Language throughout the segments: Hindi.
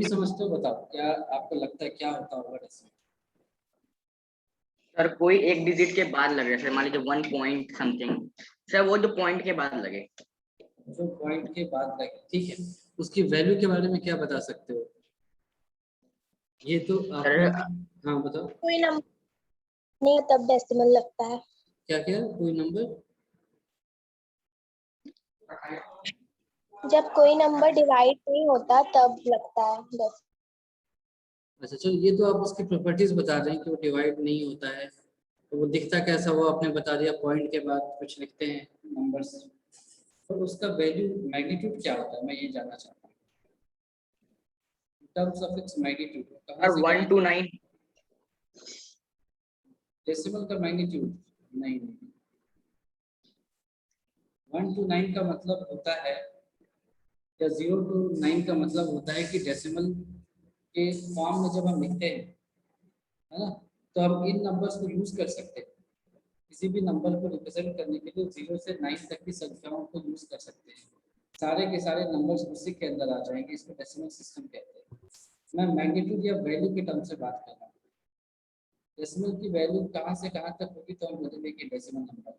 भी समझते हो, बताओ क्या आपको लगता है क्या होता होगा डेसिमल? सर कोई एक डिजिट के बाद लगे, सर मान लीजिए 1 पॉइंट समथिंग, सर वो जो पॉइंट के बाद लगे। जो पॉइंट के बाद लगे, ठीक है, उसकी वैल्यू के बारे में क्या बता सकते हो? ये तो आपने, सर हाँ बताओ। कोई नंबर नहीं तब डेसिमल लगता है। क्या क्या कोई नंबर? जब कोई नंबर डिवाइड नहीं होता तब लगता है डेसिमल। अच्छा चलो, ये तो आप उसकी प्रॉपर्टीज बता रहे हैं कि वो डिवाइड नहीं होता है, तो वो दिखता कैसा वो आपने बता दिया, पॉइंट के बाद कुछ लिखते हैं नंबर्स, तो उसका वैल्यू मैग्नीट्यूड क्या होता है, मैं ये जानना चाहता हूँ। टर्म्स ऑफ इट्स मैग्नीट्यूड कहाँ से 1 to 9। डेसिमल का मैग्नीट्यूड? नहीं नहीं, 1 to 9 का मतलब होता है, या 0 to 9 का मतलब होता है कि डेसिमल के फॉर्म में जब हम लिखते हैं, है ना, तो हम इन नंबर्स को यूज कर सकते हैं। किसी भी नंबर को रिप्रेजेंट करने के लिए 0 से 9 तक की संख्याओं को यूज कर सकते हैं। सारे के सारे नंबर्स उसी के अंदर आ जाएंगे, इसको डेसिमल सिस्टम कहते हैं। मैं मैग्नीट्यूड या वैल्यू के टर्म से बात कर रहा हूँ। डेसिमल की वैल्यू कहाँ से कहाँ तक होगी तो हम बोलेंगे कि डेसिमल नंबर।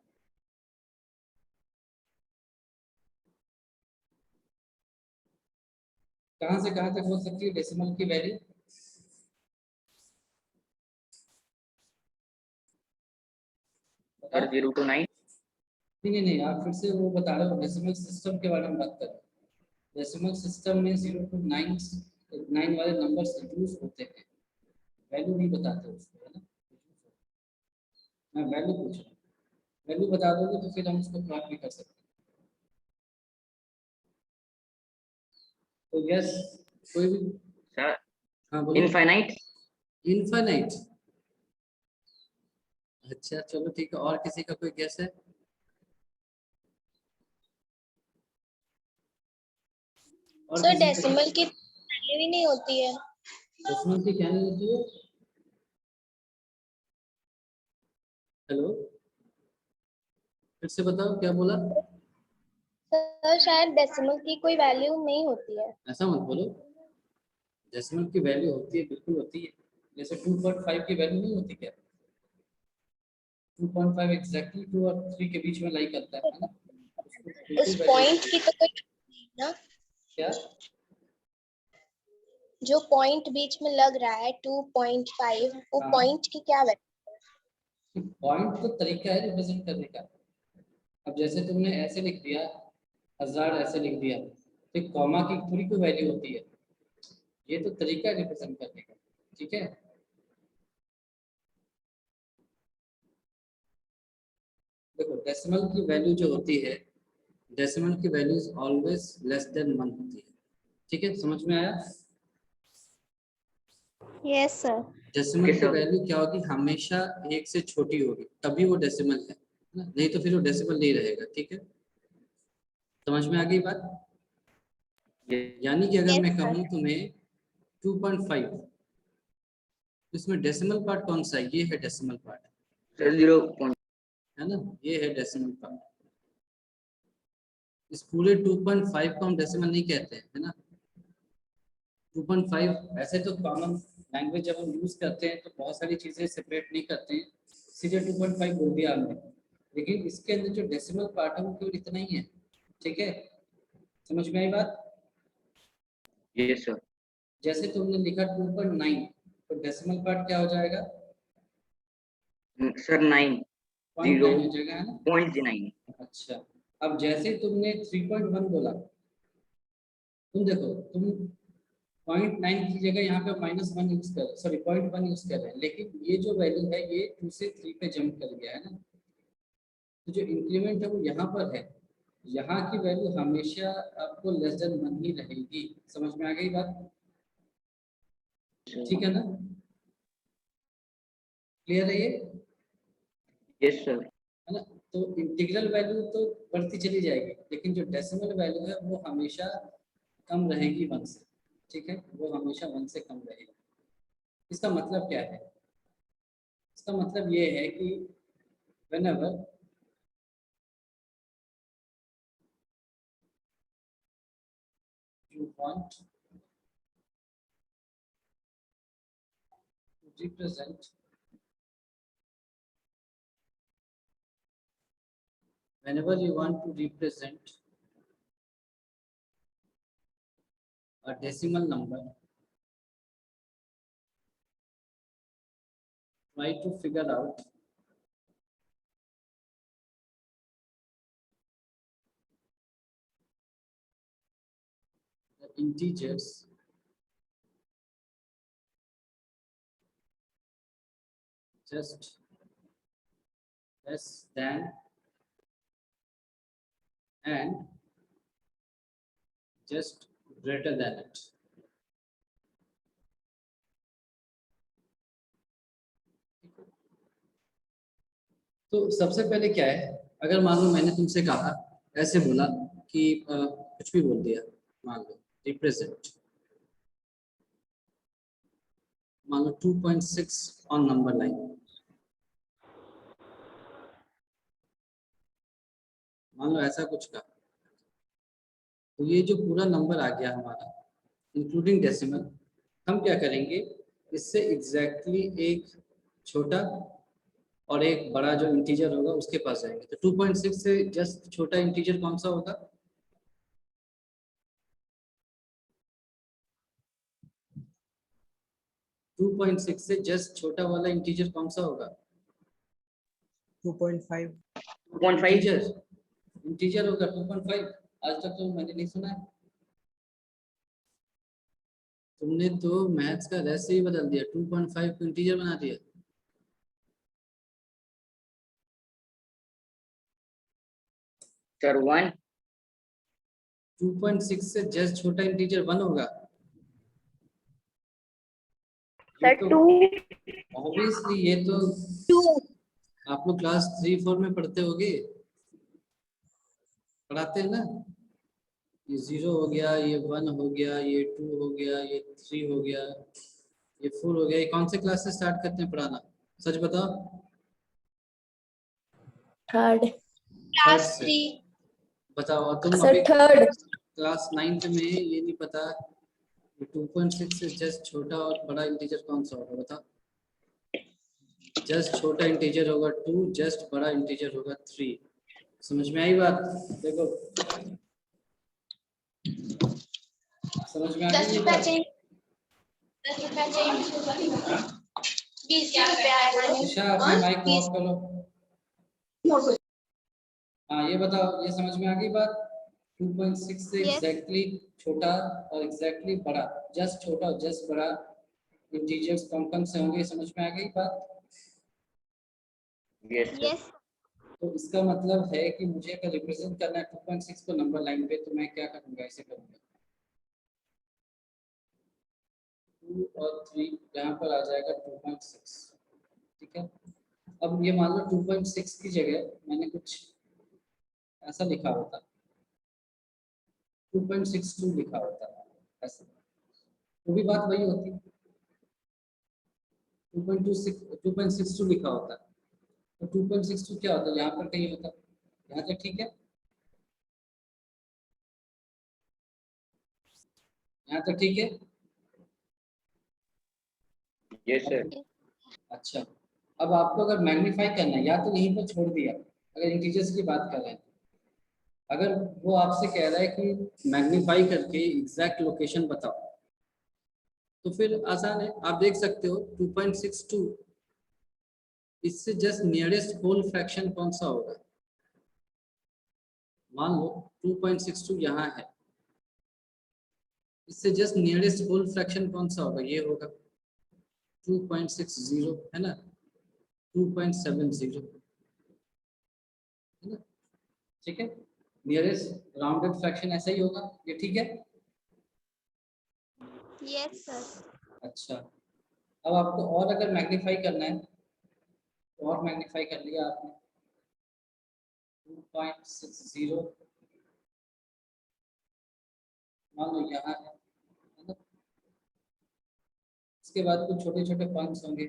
कहाँ से कहाँ तक हो सकती है डेसिमल की वैल्यू? Sir 0 to 9। नहीं नहीं, आप फिर से वो बता रहे हो, डेसिमल सिस्टम के बारे में बात कर रहे हो। डेसिमल सिस्टम में 0 to 9 वाले नंबर्स यूज होते हैं, वैल्यू नहीं बताते उसको, है ना। मैं वैल्यू पूछ रहा हूँ, वैल्यू बता दोगे तो फिर हम उसको प्लॉट भी कर सकते हैं। तो यस, कोई भी। सर हाँ बोलो। इनफाइनाइट। इनफाइनाइट? अच्छा चलो ठीक है, और किसी का कोई गेस है? और सर किसी का? डेसिमल की वैल्यू ही नहीं होती है। डेसिमल की क्या नहीं होती है? हेलो, फिर से बताओ क्या बोला? सर शायद डेसिमल की कोई वैल्यू नहीं होती है। ऐसा मत बोलो, डेसिमल की वैल्यू होती है, बिल्कुल होती है। जैसे 2.5 की वैल्यू नहीं होती क्या? 2.5 एग्जैक्टली 2 और 3 के बीच में लाई करता है ना, उसको उस बिल्कुल वैल्यू। पॉइंट की तो कोई नहीं ना। क्या? जो पॉइंट बीच में लग रहा है 2.5, वो हाँ, पॉइंट की क्या वैल्यू? पॉइंट तो तरीका है रिप्रेजेंट करने का। अब जैसे तुमने ऐसे लिख दिया, 1000 ऐसे लिख दिया, तो कॉमा की पूरी कोई वैल्यू होती है? ये तो तरीका है रिप्रेजेंट करने का, ठीक है। देखो डेसिमल की वैल्यू जो होती है, डेसिमल की value is always less than 1 होती है, ठीक है, समझ में आया? Yes sir. डेसिमल की सर वैल्यू क्या होगी, हमेशा 1 से छोटी होगी, तभी वो डेसिमल है ना, नहीं तो फिर वो डेसिमल नहीं रहेगा, ठीक है। समझ में आ गई बात? यानी कि अगर यस मैं सर। कहूँ तुम्हें 2.5, इसमें डेसिमल पार्ट कौन सा है? ये है डेसिमल पार्ट, सर 0। है ना, ये है डेसिमल पार्ट। इस पूरे 2.5 को हम डेसिमल नहीं कहते हैं, है ना। 2.5 ऐसे तो कॉमन लैंग्वेज जब हम यूज करते हैं तो बहुत सारी चीजें सेपरेट नहीं करते हैं, सीधे 2.5 बोल दिया हमने, लेकिन इसके अंदर जो डेसिमल पार्ट है वो केवल इतना ही है, ठीक है। समझ में आई बात? Yes sir. जैसे तुमने लिखा 2.9, तो डेसिमल पार्ट क्या हो जाएगा? सर 9 0.9 0 हो जाएगा, है ना। 0.9। अच्छा, अब जैसे तुमने 3.1 बोला, तुम देखो, तुम 0.9 की जगह यहाँ पे -1 यूज कर, सॉरी 0.1 यूज कर रहे हैं, लेकिन ये जो वैल्यू है ये 2 से 3 पे जंप कर गया, है ना। तो जो इंक्रीमेंट है वो यहाँ पर है, यहाँ की वैल्यू हमेशा आपको लेस देन 1 ही रहेगी। समझ में आ गई बात? ठीक है ना, क्लियर है ये? Yes sir. है ना। तो इंटीग्रल वैल्यू तो बढ़ती चली जाएगी, लेकिन जो डेसिमल वैल्यू है वो हमेशा कम रहेगी 1 से, ठीक है, वो हमेशा 1 से कम रहेगी। इसका मतलब क्या है? इसका मतलब ये है कि whenever you want represent whenever you want to represent a decimal number, try to figure out the integers just less than and just greater than it. तो सबसे पहले क्या है, अगर मान लो मैंने तुमसे कहा, ऐसे बोला कि कुछ भी बोल दिया, मान लो रिप्रेजेंट, मान लो 2.6 ऑन नंबर लाइन, मान लो ऐसा कुछ का, तो ये जो पूरा नंबर आ गया हमारा इंक्लूडिंग डेसिमल, हम क्या करेंगे, इससे एग्जैक्टली एक छोटा और एक बड़ा जो इंटीजर होगा उसके पास जाएंगे। तो 2.6 से जस्ट छोटा इंटीजर कौन सा होगा? 2.6 से जस्ट छोटा वाला इंटीजर कौन सा होगा? 2.5 इंटीजर होगा 2.5। आज तक तो मैंने नहीं सुना है। तुमने तो मैथ्स का वैसे ही बदल दिया, 2.5 को इंटीजर बना दिया। सर 1 2.6 से जस्ट छोटा इंटीजर 1 होगा। सर 2 ऑब्वियसली ये तो आप लोग क्लास 3-4 में पढ़ते होगे, पढ़ाते हैं ना। ये 0 हो गया, ये 1 हो गया, ये 2 हो गया, ये 3 हो गया, ये 4 हो गया। ये कौन से क्लास से स्टार्ट करते हैं पढ़ाना? सच बताओ। थर्ड क्लास से। 3 बताओ, और तुम सर अभी थर्ड क्लास 9th में ये नहीं पता 2.6 से जस्ट छोटा और बड़ा इंटीजर कौन सा होगा? बताओ। जस्ट छोटा इंटीजर होगा 2, जस्ट बड़ा इंटीजर होगा 3। समझ में आई बात? देखो, समझ में आ गई ये बात? 10 रुपया चाहिए 20 रुपया ईशा, अपने माइक ऑफ करो। हाँ, ये बताओ, ये समझ में आ गई बात? 2.6 से एग्जैक्टली छोटा और एग्जैक्टली बड़ा, जस्ट छोटा और जस्ट बड़ा इंटीजर्स कौन कौन से होंगे, समझ में आ गई बात? यस तो इसका मतलब है कि मुझे अगर रिप्रेजेंट करना है 2.6 को नंबर लाइन पे, तो मैं क्या करूंगा? ऐसे करूंगा, 2 और 3 यहाँ पर आ जाएगा 2.6। ठीक है। अब ये मान लो 2.6 की जगह मैंने कुछ ऐसा लिखा होता, 2.62 लिखा होता, ऐसे तो भी बात वही होती। 2.62 लिखा होता, तो 2.62 क्या होता? यहाँ पर कहीं होता। यहाँ तक ठीक है? यहाँ तक ठीक है? Yes sir. अच्छा, अब आपको अगर मैग्नीफाई करना है, या तो यहीं पर छोड़ दिया अगर इंटीजर्स की बात कर रहे हैं। अगर वो आपसे कह रहा है कि मैग्नीफाई करके एग्जैक्ट लोकेशन बताओ, तो फिर आसान है, आप देख सकते हो 2.62, इससे जस्ट नियरेस्ट होल फ्रैक्शन कौन सा होगा? मान लो 2.62 यहाँ है, इससे जस्ट नियरेस्ट होल फ्रैक्शन कौन सा होगा? ये होगा 2.60, है ना, 2.70, है ना? ठीक है, नियरेस्ट राउंडेड फ्रैक्शन ऐसा ही होगा। ये ठीक है? Yes sir. अच्छा, अब आपको और अगर मैग्नीफाई करना है, तो और मैग्नीफाई कर लिया आपने 2.60, मान लो यहाँ है ना? इसके बाद कुछ छोटे छोटे पॉइंट्स होंगे,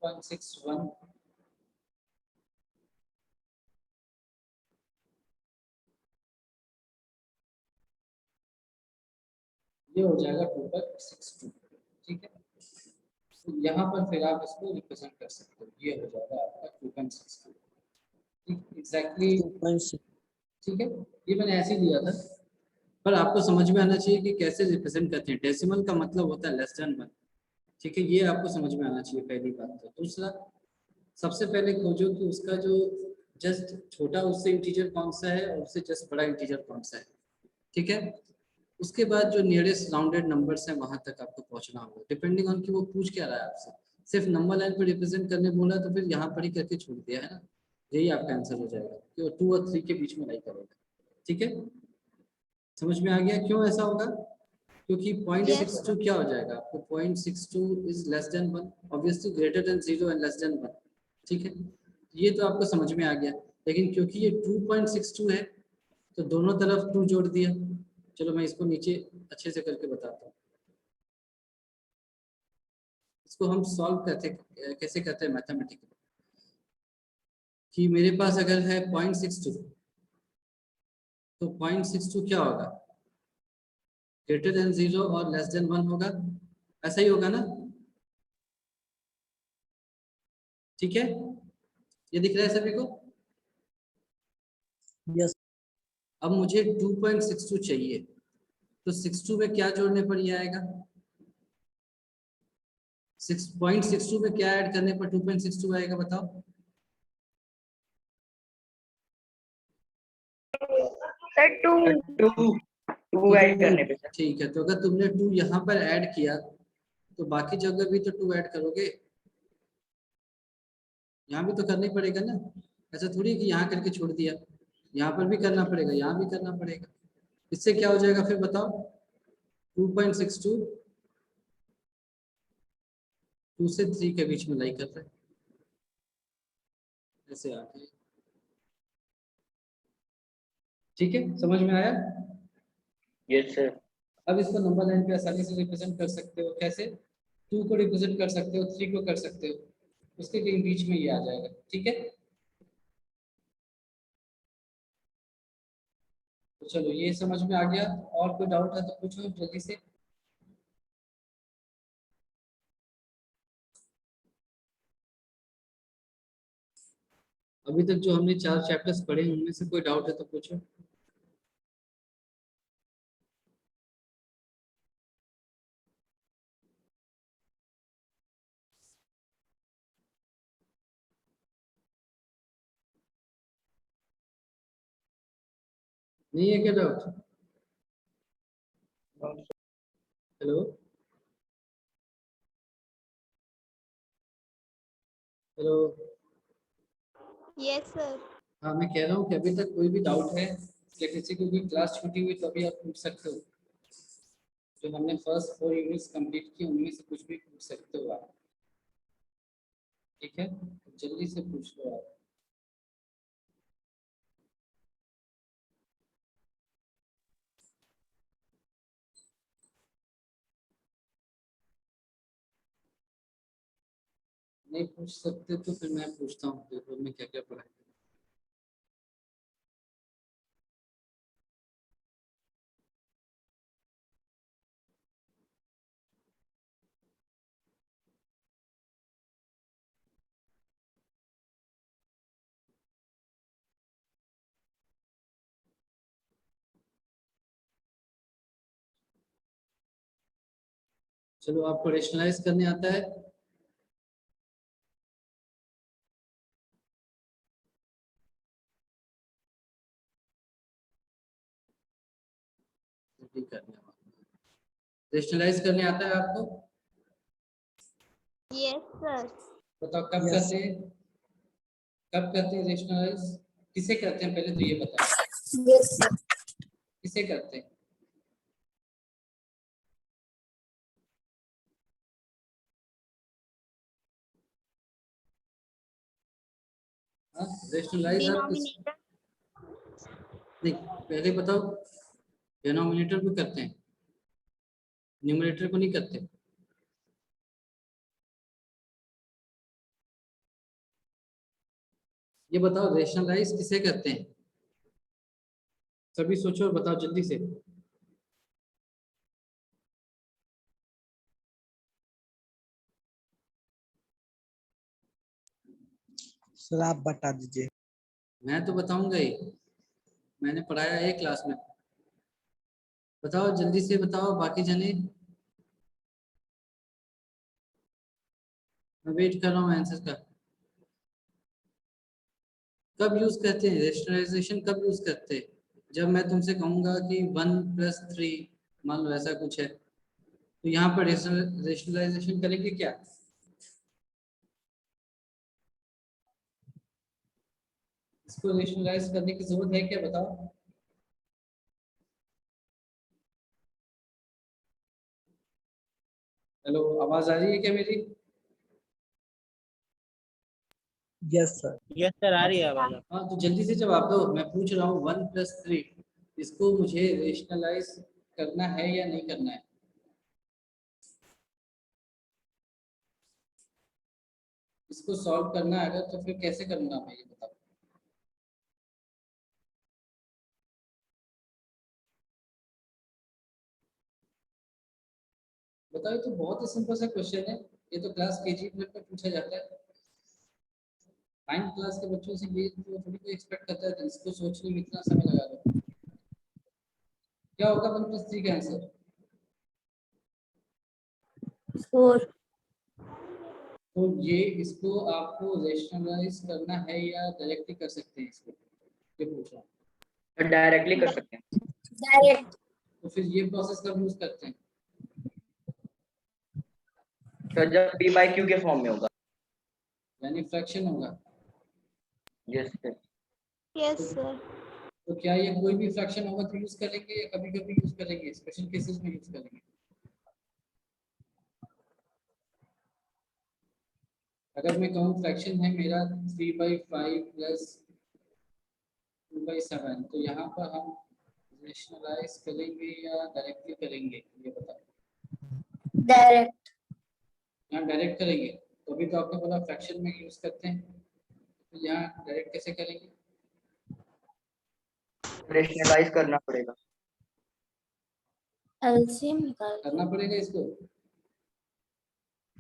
2.61, ये हो जाएगा 2.62, ठीक है। तो यहाँ पर फिर आप इसको रिप्रेजेंट कर सकते हो, ये हो जाएगा आपका 2.62, ठीक, एग्जैक्टली, 2.6 ठीक है। ये मैंने ऐसे ही लिया था, पर आपको समझ में आना चाहिए कि कैसे रिप्रेजेंट करते हैं। डेसिमल का मतलब होता है लेस देन 1, ठीक है, ये आपको समझ में आना चाहिए पहली बात। तो दूसरा, सबसे पहले खोजो कि उसका जो जस्ट छोटा उससे इंटीजर कौन सा है और उससे जस्ट बड़ा इंटीजर कौन सा है, ठीक है। उसके बाद जो नियरेस्ट राउंडेड नंबर्स हैं वहां तक आपको पहुंचना होगा, डिपेंडिंग ऑन कि वो पूछ क्या रहा है आपसे। सिर्फ नंबर लाइन पर रिप्रेजेंट करने बोला तो फिर यहाँ पर ही करके छोड़ दिया है ना, यही आपका आंसर हो जाएगा कि वो 2 और 3 के बीच में लाई करेगा, ठीक है। समझ में आ गया क्यों ऐसा होगा? क्योंकि Yes, 0.62 क्या हो जाएगा आपको, 0.62 is less than 1, obviously greater than 0 and less than 1, ठीक है। ये तो आपको समझ में आ गया, लेकिन क्योंकि ये 2.62 है तो दोनों तरफ 2 जोड़ दिया। चलो मैं इसको नीचे अच्छे से करके बताता हूँ। इसको हम सॉल्व करते कैसे करते हैं मैथमेटिकली, कि मेरे पास अगर है 0.62 तो 0.62 क्या होगा, ग्रेटर देन 0 और लेस देन 1 होगा, ऐसा ही होगा ना, ठीक है। ये दिख रहा है सभी को? यस अब मुझे 2.62 चाहिए, तो 62 में क्या जोड़ने पर ये आएगा, 6.62 में क्या ऐड करने पर 2.62 आएगा बताओ? सर 2 ऐड करने पे सर। ठीक है, तो अगर तुमने 2 यहाँ पर ऐड किया तो बाकी जगह भी तो 2 ऐड करोगे, यहाँ भी तो करना ही पड़ेगा ना। ऐसा थोड़ी कि यहाँ करके छोड़ दिया, यहाँ पर भी करना पड़ेगा, यहाँ भी करना पड़ेगा। इससे क्या हो जाएगा फिर बताओ, 2.62 2 से 3 के बीच में लाई कर रहे हैं, ऐसे आ गए, ठीक है, समझ में आया? Yes sir. अब इसको नंबर लाइन पे आसानी से रिप्रेजेंट कर सकते हो, कैसे? 2 को रिप्रेजेंट कर सकते हो, 3 को कर सकते हो, उसके कहीं बीच में ये आ जाएगा, ठीक है। तो चलो ये समझ में आ गया, और कोई डाउट है तो पूछो जल्दी से। अभी तक जो हमने 4 चैप्टर्स पढ़े हैं उनमें से कोई डाउट है तो पूछो। नहीं है क्या doubt? Hello hello. yes sir. हाँ मैं कह रहा हूँ कि अभी तक कोई भी डाउट है या किसी को भी क्लास छूटी हुई तो अभी आप पूछ सकते हो। जो हमने फर्स्ट 4 यूनिट्स कंप्लीट की उनमें से कुछ भी पूछ सकते हो आप, ठीक है, जल्दी से पूछ लो आप। नहीं पूछ सकते तो फिर मैं पूछता हूँ पेपर में क्या क्या पढ़ा है। चलो आपको रेशनलाइज करने आता है? रेशनलाइज करने आता है आपको? yes sir. बताओ कब Yes. करते हैं, कब करते हैं रेशनलाइज, किसे करते हैं पहले तो ये बताओ, yes sir. किसे करते हैं? हाँ रेशनलाइज आप Denominator. नहीं, पहले बताओ, डिनोमिनेटर को करते हैं, न्यूमरेटर को नहीं करते। ये बताओ रेशनलाइज किसे करते हैं, सभी सोचो और बताओ जल्दी से। सर आप बता दीजिए। मैं तो बताऊंगा ही, मैंने पढ़ाया है क्लास में। बताओ जल्दी से बताओ बाकी जने, मैं वेट कर रहा हूँ आंसर का। कब यूज करते हैं रेशनलाइजेशन, कब यूज करते हैं? जब मैं तुमसे कहूंगा कि 1+3, मान लो ऐसा कुछ है, तो यहाँ पर रेशनलाइजेशन करेंगे क्या? इसको रेशनलाइज करने की जरूरत है क्या, बताओ? हेलो, आवाज आ रही है क्या मेरी? Yes sir. यस सर, आ रही है आवाज। हाँ तो जल्दी से जवाब दो, मैं पूछ रहा हूँ 1+3, इसको मुझे रेशनलाइज करना है या नहीं करना है? इसको सॉल्व करना है अगर, तो फिर कैसे करूंगा मैं, ये बताओ। बताओ, ये तो बहुत ही सिंपल सा क्वेश्चन है, ये तो क्लास केजी में पूछा जाता है। 9th क्लास के बच्चों से ये तो थोड़ी कोई एक्सपेक्ट करता है, तो इसको सोचने में इतना समय लगा दो। क्या होगा 1+3 का आंसर? 4। तो ये इसको आपको रेशनलाइज करना है या डायरेक्टली कर सकते हैं इसको, ये पूछ रहा हूँ। डायरेक्टली कर सकते हैं। डायरेक्ट। तो फिर ये प्रोसेस कब यूज करते हैं? तो जब p by q के फॉर्म में होगा। यानी फ्रैक्शन होगा। Yes sir. Yes sir. तो क्या ये कोई भी फ्रैक्शन होगा तो यूज करेंगे या कभी कभी यूज करेंगे, स्पेशल केसेस में यूज करेंगे? अगर मैं कहूँ फ्रैक्शन है मेरा 3/5 प्लस 2/7, तो यहाँ पर हम रेशनलाइज करेंगे या डायरेक्टली करेंगे, ये बताओ। डायरेक्ट। यहाँ डायरेक्ट करेंगे, तो अभी तो आपने बोला फ्रैक्शन में यूज करते हैं, तो यहाँ डायरेक्ट कैसे करेंगे? रेशनलाइज करना पड़ेगा। एलसीएम निकाल। करना पड़ेगा इसको,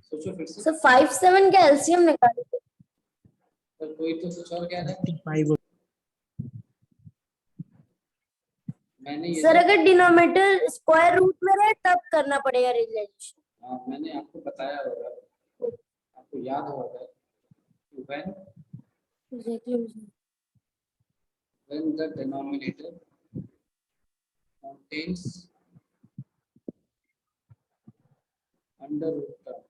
सोचो फिर से। सर 5/7 का एलसीएम निकाल। पर कोई तो कुछ और कह रहा है। 55 मैंने ये सर तो, अगर डिनोमिनेटर स्क्वायर रूट में रहे तब करना पड़ेगा रिलेशन। हाँ मैंने आपको बताया होगा, आपको याद होगा, when the denominator contains under root term,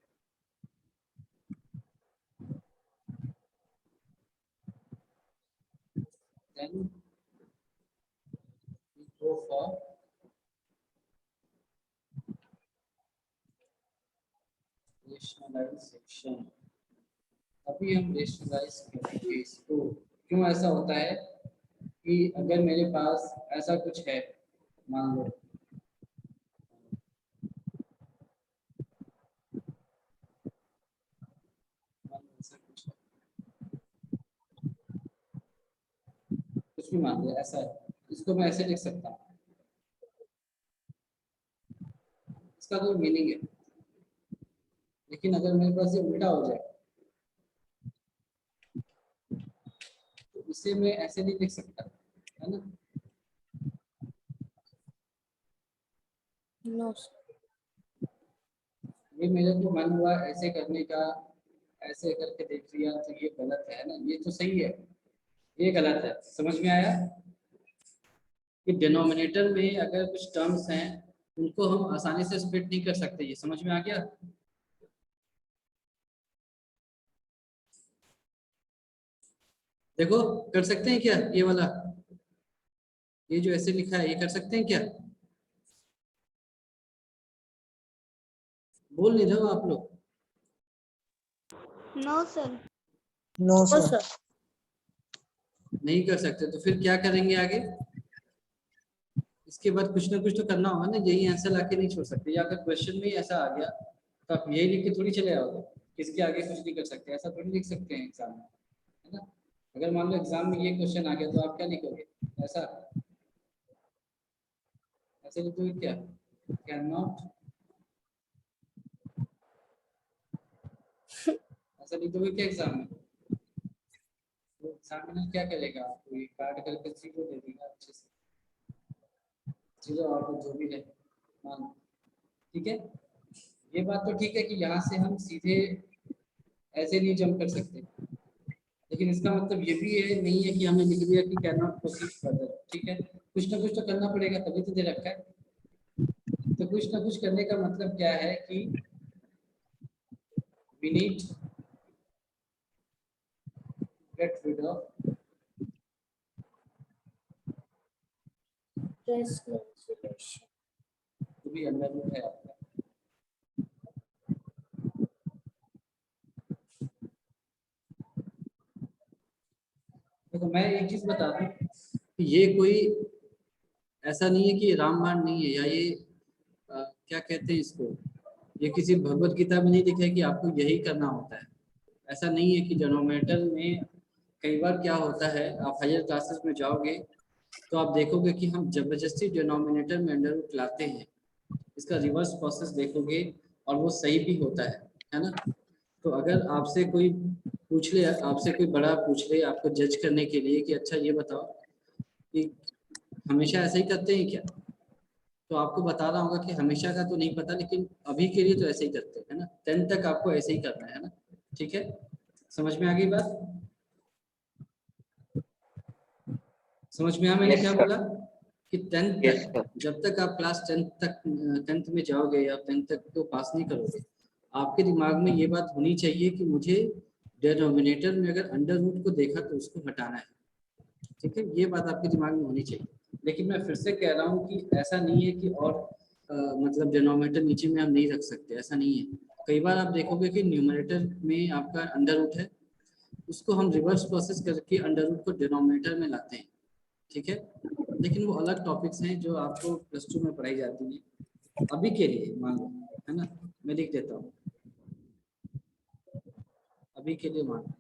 then we go for rationalization। अभी हम रेशनलाइज करेंगे इसको। क्यों ऐसा होता है कि अगर मेरे पास ऐसा कुछ है, मान लो ऐसा कुछ है, कुछ भी मान लो ऐसा है, इसको मैं ऐसे लिख सकता हूँ, इसका कोई मीनिंग है। लेकिन अगर मेरे पास ये उल्टा हो जाए, तो इसे मैं ऐसे नहीं लिख सकता, है ना? नो। ये मेरे को मन हुआ ऐसे करने का, ऐसे करके देख लिया, तो ये गलत है ना, ये तो सही है, ये गलत है। समझ में आया कि डिनोमिनेटर में अगर कुछ टर्म्स हैं उनको हम आसानी से स्प्लिट नहीं कर सकते, ये समझ में आ गया? देखो, कर सकते हैं क्या ये वाला, ये जो ऐसे लिखा है, ये कर सकते हैं क्या? बोल नहीं रहे हो आप लोग? No sir. No sir. नहीं कर सकते, तो फिर क्या करेंगे आगे? इसके बाद कुछ ना कुछ तो करना होगा ना, यही आंसर लाके नहीं छोड़ सकते। या अगर क्वेश्चन में ही ऐसा आ गया तो आप यही लिख के थोड़ी चले आओगे, इसके आगे कुछ नहीं कर सकते, ऐसा थोड़ी लिख सकते हैं एग्जाम में, है ना? अगर मान लो एग्जाम में ये क्वेश्चन आ गया तो आप क्या लिखोगे? ऐसा ऐसे लिखोगे क्या? कैन नॉट, ऐसा लिखोगे क्या एग्जाम में? तो एग्जामिनर क्या करेगा, आपको ये काट करके 0 दे देगा, अच्छे से 0 और जो भी है मान लो, ठीक है। ये बात तो ठीक है कि यहाँ से हम सीधे ऐसे नहीं जंप कर सकते, लेकिन इसका मतलब ये भी है नहीं है कि हमने लिख दिया कि कैन नॉट प्रोसीड फर्दर, ठीक है। कुछ ना कुछ तो करना पड़ेगा, तभी तो दे रखा है। तो कुछ ना कुछ करने का मतलब क्या है कि we need get rid of to be under root है आपका। देखो मैं एक चीज बता दूं कि ये कोई ऐसा नहीं है कि रामबाण नहीं है, या ये क्या कहते हैं इसको, ये किसी भगवत गीता में नहीं लिखा है कि आपको यही करना होता है। ऐसा नहीं है कि डिनोमिनेटर में कई बार क्या होता है, आप हायर क्लासेस में जाओगे तो आप देखोगे कि हम जबरदस्ती डिनोमिनेटर में अंडर रूट लाते हैं। इसका रिवर्स प्रोसेस देखोगे और वो सही भी होता है ना। तो अगर आपसे कोई पूछ ले, आपसे कोई बड़ा पूछ ले आपको जज करने के लिए कि अच्छा ये बताओ कि हमेशा ऐसा ही करते हैं क्या, तो आपको बता रहा होगा कि हमेशा का तो नहीं पता, लेकिन अभी के लिए तो ऐसे ही करते हैं ना, 10 तक आपको ऐसे ही करना है ना, ठीक है। समझ में आ गई बात? समझ में आया मैंने क्या बोला कि 10th तक, जब तक आप क्लास 10th में जाओगे या 10th तक तो पास नहीं करोगे, आपके दिमाग में ये बात होनी चाहिए कि मुझे डिनोमिनेटर में अगर अंडर रूट को देखा तो उसको हटाना है, ठीक है। ये बात आपके दिमाग में होनी चाहिए। लेकिन मैं फिर से कह रहा हूँ कि ऐसा नहीं है कि और मतलब डिनोमिनेटर नीचे में हम नहीं रख सकते, ऐसा नहीं है। कई बार आप देखोगे कि न्यूमरेटर में आपका अंडर रूट है, उसको हम रिवर्स प्रोसेस करके अंडर रूट को डिनोमिनेटर में लाते हैं, ठीक है। लेकिन वो अलग टॉपिक्स हैं जो आपको +2 में पढ़ाई जाती है। अभी के लिए मान लो, है ना, मैं लिख देता हूँ, अभी के लिए मान लो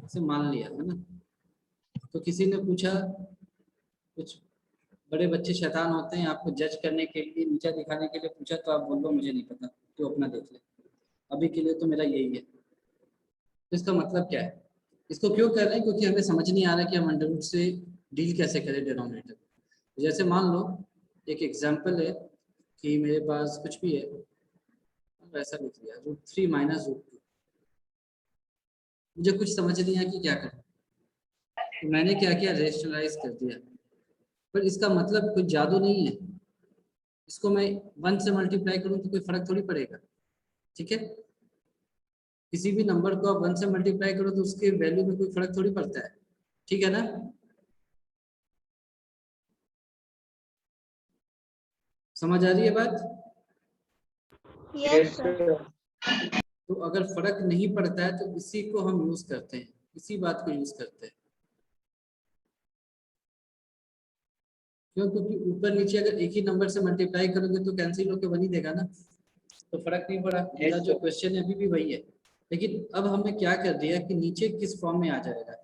से मान लिया, है ना। तो किसी ने पूछा, कुछ बड़े बच्चे शैतान होते हैं, आपको जज करने के लिए, नीचा दिखाने के लिए पूछा, तो आप बोल दो मुझे नहीं पता, तो अपना देख ले, अभी के लिए तो मेरा यही है। तो इसका मतलब क्या है, इसको क्यों कर रहे हैं, क्योंकि हमें समझ नहीं आ रहा कि हम अंडर रूट से डील कैसे करें डिनोमिनेटर। जैसे मान लो एक एग्जांपल है कि मेरे पास कुछ भी है, ऐसा लिख लिया √3 - √2, मुझे कुछ समझ नहीं आया कि क्या करूं, तो मैंने क्या किया, रेशनलाइज कर दिया। पर इसका मतलब कुछ जादू नहीं है, इसको मैं 1 से मल्टीप्लाई करूं तो कोई फर्क थोड़ी पड़ेगा, ठीक है। किसी भी नंबर को आप 1 से मल्टीप्लाई करो तो उसके वैल्यू में कोई फर्क थोड़ी पड़ता है, ठीक है ना। समझ आ रही है बात? Yes sir. तो अगर फर्क नहीं पड़ता है तो इसी को हम यूज करते हैं, इसी बात को यूज करते हैं। क्यों? क्योंकि ऊपर नीचे अगर एक ही नंबर से मल्टीप्लाई करोगे तो कैंसिल होकर 1 ही देगा ना, तो फर्क नहीं पड़ा। मेरा जो क्वेश्चन है अभी भी वही है, लेकिन अब हमने क्या कर दिया कि नीचे किस फॉर्म में आ जाएगा,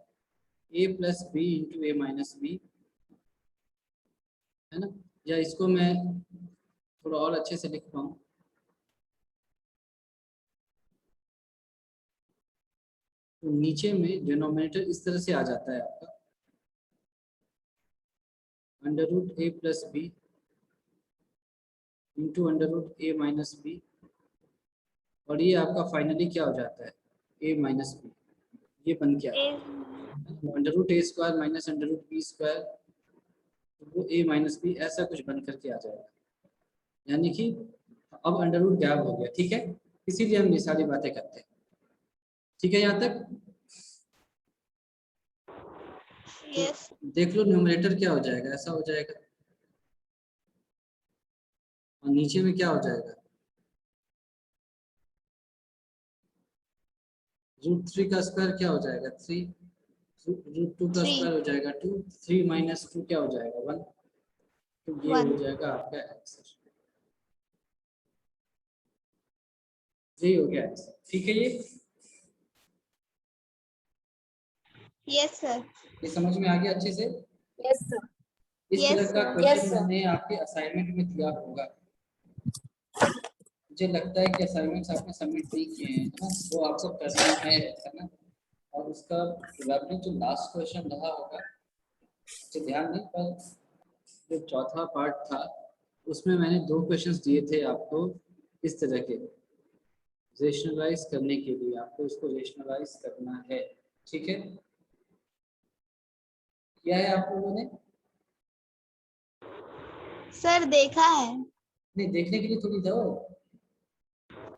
a + b × a - b, है ना। या इसको मैं थोड़ा और अच्छे से लिख पाऊँ, तो नीचे में डिनोमिनेटर इस तरह से आ जाता है आपका √a + b × √a - b, और ये आपका फाइनली क्या हो जाता है, a - b, ये बन क्या है √a² - √b², वो a - b ऐसा कुछ बन करके आ जाएगा। यानी कि अब अंडर रूट गायब हो गया, ठीक है। इसीलिए हम ये सारी बातें करते हैं, ठीक है यहाँ तक। यस तो देख लो न्यूमरेटर क्या हो जाएगा, ऐसा हो जाएगा, और नीचे में क्या हो जाएगा, √3 का स्क्वायर क्या हो जाएगा 3, √2 का 3 स्क्वायर हो जाएगा 2, 3 - 2 क्या हो जाएगा 1, तो ये 1 हो जाएगा आपका आंसर, ये हो गया आंसर, ठीक है। Yes sir. ये समझ में आ गया अच्छे से। Yes sir. इस Yes, तरह का sir. क्वेश्चन मैंने आपके असाइनमेंट में दिया होगा, मुझे लगता है कि असाइनमेंट्स आपने सबमिट नहीं किए हैं, है ना, वो आपको करना है ना। और उसका प्रोबेबली जो लास्ट क्वेश्चन रहा होगा, मुझे ध्यान नहीं, पर जो चौथा पार्ट था उसमें मैंने 2 क्वेश्चंस दिए थे आपको इस तरह के, रेशनलाइज करने के लिए आपको इसको रेशनलाइज करना है, ठीक है। किया है आप लोगों ने? सर देखा है नहीं, देखने के लिए थोड़ी दो।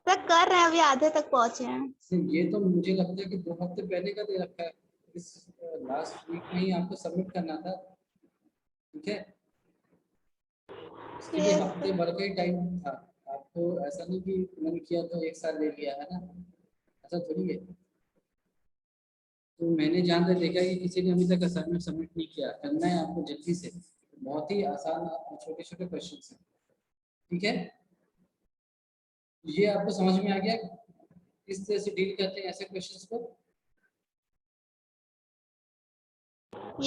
सर, कर रहे हैं, अभी आधे तक पहुंचे हैं। सिर्फ ये तो मुझे लगता है कि 2 हफ्ते पहले का दे रखा है, इस लास्ट वीक में ही आपको सबमिट करना था, ठीक है। इसके लिए Yes, हफ्ते भर का ही टाइम था आपको, ऐसा नहीं कि मन किया तो एक साल ले लिया, है ना, ऐसा थोड़ी है। तो मैंने जहाँ तक देखा कि किसी ने अभी तक असाइनमेंट सबमिट नहीं किया, करना है आपको जल्दी से, बहुत ही आसान छोटे छोटे क्वेश्चन हैं, ठीक है। ये आपको समझ में आ गया किस तरह से डील करते हैं ऐसे क्वेश्चंस को?